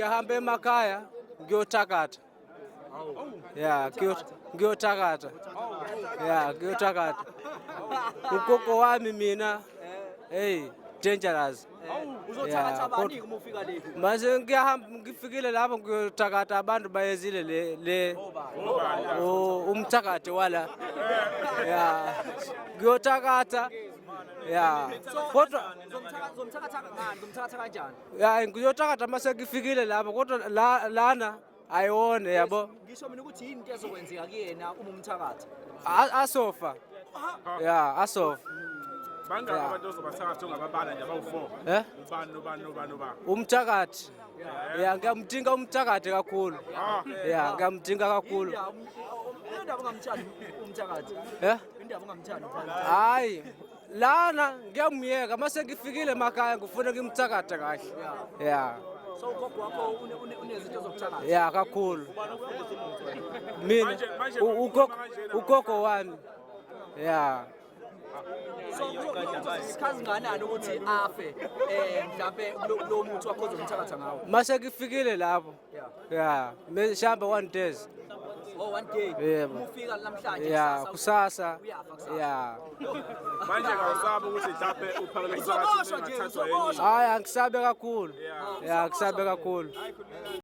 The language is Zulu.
ngiyahamba emakhaya ngiyothakatha. Ngiyothakatha. Ngiyothakatha. Ugogo wami mina dangerous. Uzothakatha bani uma ufika le? Mase ngifikile lapho ngiyothakatha abantu bayezile le umthakathi wala. Ngiyothakatha. Kodwa Zomthakatha ngani? Zomthakatha kanjani? ngiyothakatha mase ngifikile lapho kodwa lana ayiwone yabo. Ngisho mina ukuthi yini into ezokwenzeka kuyena uma umthakatha. Asofa. Asofa. Bangaki abantu ozobathakatha ongababala nje abawu4? Ubani? Umthakathi. Ngiyamdinga umthakathi kakhulu. Ngiyamdinga kakhulu. Indaba ungamthandi umthakathi. Indaba ungamthandi. Hayi. Lana ngiyamyeka mase ngifikile emakhaya ngifuna ngimthakathe kahle. So ugogo wakho unezinto zokuthakatha. Kakhulu. Mina ugogo wami. So isikhathi kanani ukuthi afe mhlawumbe lo muthi wakho ozomthakatha ngawo? Mase ngifikile lapho. Mhlawumbe 1 days. Oh, 1 day. Yebo. Uma ufika namhlanje Kusasa. Manje awusabi ukuthi mhlawumbe uphakele umthakathi ungathathwa yenye. Hayi angisabe kakhulu. Ngisabe kakhulu.